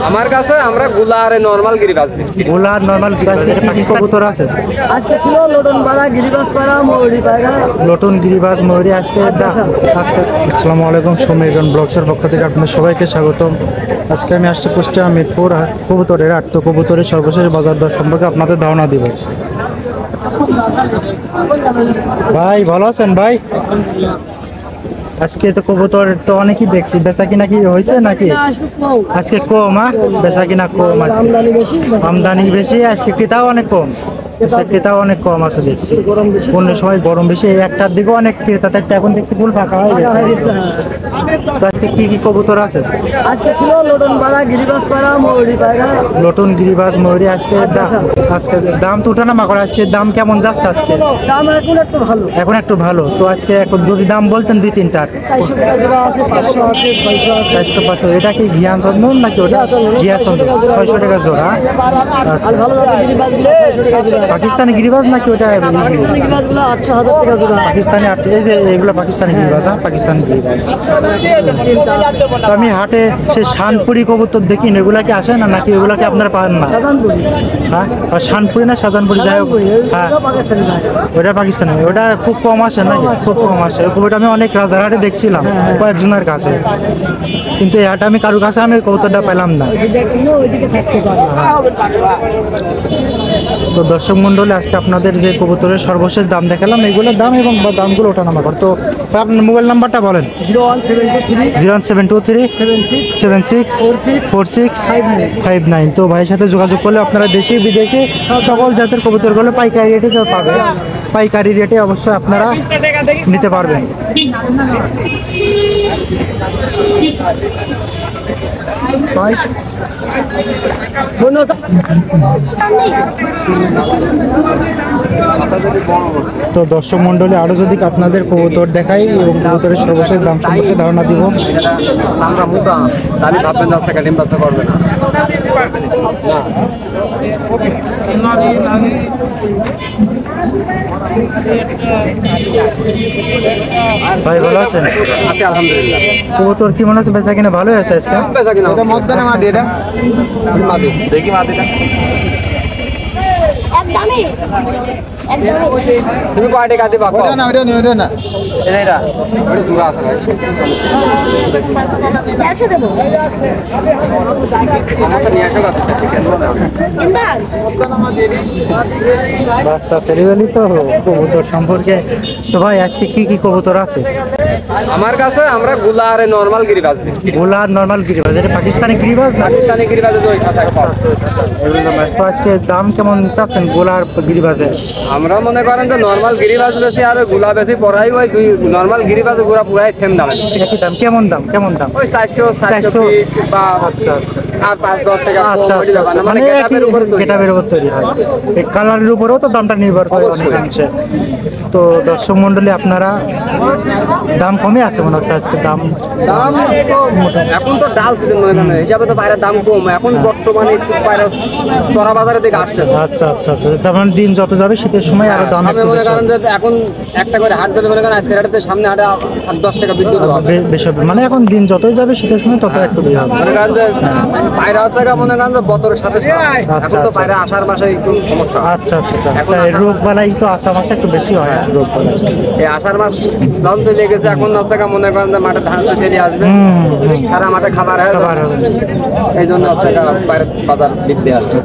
আমার কাছে আমরা গুলা আর নরমাল গিরিবাজ গোলা নরমাল গিরিবাজ পাখি কবুতর আছে আজকে ছিল লটন পাড়া, গিরিবাজ পাড়া, ময়ূরী পায়রা। নতুন গিরিবাজ ময়ূরী আজকে আসসালামু আলাইকুম, সমীরণ ব্লগসের পক্ষ থেকে আপনাদের সবাইকে স্বাগতম। আজকে আমি আসছি কুষ্টিয়া মিরপুর কবুতরের হাট। তো কবুতরের সর্বশেষ বাজার দর সম্পর্কে আপনাদের ধারণা দিব। ভাই ভালো আছেন ভাই? আজকে তো কবুতর তো অনেকই দেখছি, বেচা কিনা কি হয়েছে নাকি? আজকে কম, বেচা কিনা কম আছে, আমদানি বেশি, আজকে ক্রেতাও অনেক কম। ক্রেতাও অনেক কম আছে দেখছি, অন্য সময় গরম বেশি, একটার দিকে অনেক ক্রেতা থাকতে এখন দেখছি ফুল ফাঁকা হয়ে গেছে। তো আজকে কি কি কবুতর আছে? আজকে ছিল লটন পাড়া, গিরিবাজ পাড়া, ময়ূরী পায়রা। নতুন গিরিবাজ ময়ূরী আজকে আজকে দাম তো উঠানামা করে, আজকে দাম কেমন যাচ্ছে? আজকে দাম এখন একটু ভালো, এখন একটু ভালো। তো আজকে এখন যদি দাম বলতেন দুই তিনটা। 400 টাকা জোড়া আছে, 500 আছে, 600 আছে। 400 500 এটা কি ঘিয়ান চন্দন নাকি ওটা? ঘিয়া চন্দন 600 টাকা জোড়া। আর ভালো জাতের গিরিবাজগুলো 600 টাকা জোড়া। পাকিস্তানি গিরিবাজ নাকি ওটা? পাকিস্তানি গিরিবাজগুলো 800 টাকা জোড়া। পাকিস্তানি এই যে এগুলো পাকিস্তানি গিরিবাজ, পাকিস্তানি গিরিবাজ। তো আমি হাটে সে শানপুরি কবুতর দেখি, এগুলা কি আসে না নাকি? ওগুলা কি আপনারা পান না? শাহজাহানপুরি। হ্যাঁ, আর শানপুরি না শাহজাহানপুরি, যাই হোক। হ্যাঁ, পাকিস্তানি না। ওটা পাকিস্তানি, ওটা খুব কম আসে নাকি? খুব কম আসে। ওটা আমি অনেক রাজারহাটে দেখছিলাম কয়েকজনের কাছে, কিন্তু এই হাটে আমি কারোর কাছে আমি কবুতরটা পেলাম না। ওইদিকে থাকতে পারে। তো দর্শক মন্ডলী, আজকে আপনাদের যে কবুতরের সর্বশেষ দাম দেখালাম, এইগুলোর দাম এবং দামগুলো ওঠানামা করে। তো আপনার মোবাইল নাম্বারটা বলেন। 01723 01723 76 46 59। তো ভাইয়ের সাথে যোগাযোগ করলে আপনারা দেশি বিদেশি সকল জাতের কবুতরগুলো পাইকারি রেটে পাবেন। পাইকারি রেটে অবশ্যই আপনারা নিতে পারবেন। তো দর্শক মন্ডলী, আরো যদি আপনাদের কবুতর দেখাই এবং কবুতরের সর্বশেষ দাম সম্পর্কে ধারণা দিব। আমরা মোটা তাহলে ভাববেন 10 টাকা ডিম বাচ্চা করবে না। ভাই ভালো আছেন? আছি আলহামদুলিল্লাহ। কবুতর কি মনে হচ্ছে বেচা কিনা ভালো আছে আজকে? বেচা কিনা এটা মদ দেনা মাদি, এটা মাদি দেখি মাদিটা একদমই তুমি কয় টাকা দিবা? ওটা না এটা ওটা জোড়া আছে ভাই। 150 দেবো। আমার তো নিয়ে আসো কথা কেন না? ইন্দাল বাচ্চা ছেলেবেলি তো কবুতর সম্পর্কে। তো ভাই আজকে কি কি কবুতর আছে? আমার কাছে আমরা গুলা আর নরমাল গিরিবাজ গোলা নরমাল গিরিবাজ, এটা পাকিস্তানি গিরিবাজ না? পাকিস্তানি গিরিবাজে ওই কথা তো আজকে দাম কেমন চাচ্ছেন গোলার গিরিবাজের? আমরা মনে করেন যে নরমাল গিরিবাজ বেশি আর গুলা বেশি পড়াই, ওই দুই নরমাল গিরিবাজ গুলা পুরাই সেম দাম। একই দাম? কেমন দাম কেমন দাম? ওই 400 420 বা আচ্ছা আচ্ছা আর 5-10 টাকা আচ্ছা আচ্ছা আচ্ছা। মানে গেটাপের উপর তৈরি হয়, এই কালারের উপরেও তো দামটা নির্ভর করে অনেকাংশে। তো দর্শক মন্ডলী, আপনারা দাম কমে আছে মনে হচ্ছে আজকে? দাম তো এখন তো ডাল সিজন নয়, মানে হিসাবে তো বাইরের দাম কম এখন বর্তমানে একটু বাইরে চড়া বাজারের দিকে আসছে। আচ্ছা আচ্ছা আচ্ছা। তার মানে দিন যত যাবে শীতের সময় আরো দাম একটু মনে বেশি করেন যে এখন একটা করে হাট ধরে মনে করেন আজকের হাটে সামনে হাটে 10 টাকা বৃদ্ধি হবে। বেশি হবে। মানে এখন দিন যতই যাবে শীতের সময় তত একটু বেশি হবে। মনে করেন যে বাইরে আসতে মনে করেন যে বতরের সাথে এখন তো বাইরে আসার মাসে একটু সমস্যা। আচ্ছা আচ্ছা আচ্ছা আচ্ছা। রোগ বালাই তো আষাঢ় মাসে একটু বেশি হয় রোগ বালাই। এই আষাঢ় মাস ধান চলে গেছে, এখন 10 টাকা মনে করেন যে মাঠে ধান চলে আসবে, তারা মাঠে খাবার হয়, এই জন্য 10 টাকা বাইরের বাজার বৃদ্ধি আসবে।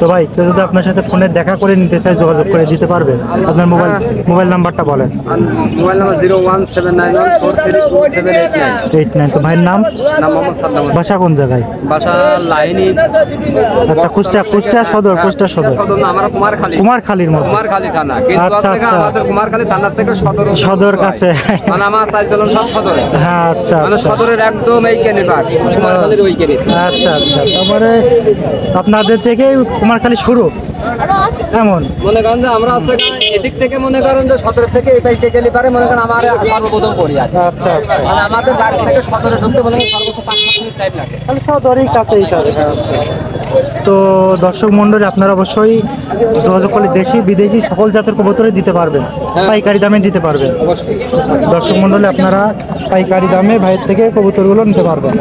তো ভাই কেউ যদি আপনার সাথে ফোনে দেখা করে নিতে চায় যোগাযোগ করে দিতে পারবে? আপনার মোবাইল নাম্বারটা বলেন। Mobile number 01791432789। 89। তো ভাইয়ের নাম? মোহাম্মদ সাদ্দাম। বাসা কোন জায়গায়? বাসা লাইনি। আচ্ছা, কুষ্টিয়া সদর। কুষ্টিয়া সদর সদর না, আমরা কুমারখালীর মধ্যে। কুমারখালী থানা, কিন্তু আচ্ছা আচ্ছা। আমাদের কুমারখালী থানার থেকে সদর কাছে। মানে আমার চাইছিলাম সব সদরে। হ্যাঁ আচ্ছা মানে আচ্ছা সদরের একদম এই কেনে পাক, কুমারখালীর ওই কেনে। আচ্ছা আচ্ছা। তারপরে আপনাদের থেকে কুমারখালী শুরু এমন? মনে করেন যে আমরা হচ্ছে এদিক থেকে মনে করেন যে 17 থেকে এই পাইতে গেলে পারে মনে করেন আমার সর্বপ্রথম পড়ি আর। আচ্ছা আচ্ছা। মানে আমাদের বাড়ি থেকে সদরে ঢুকতে মনে করেন সর্বোচ্চ 5 মিনিট টাইম লাগে। তাহলে সদরই কাছে হিসাবে। আচ্ছা। তো দর্শক মন্ডলী, আপনারা অবশ্যই যোগাযোগ করলে দেশি বিদেশি সকল জাতের কবুতরই দিতে পারবেন, পাইকারি দামে দিতে পারবেন। অবশ্যই দর্শক মন্ডলী, আপনারা পাইকারি দামে ভাইয়ের থেকে কবুতরগুলো নিতে পারবেন।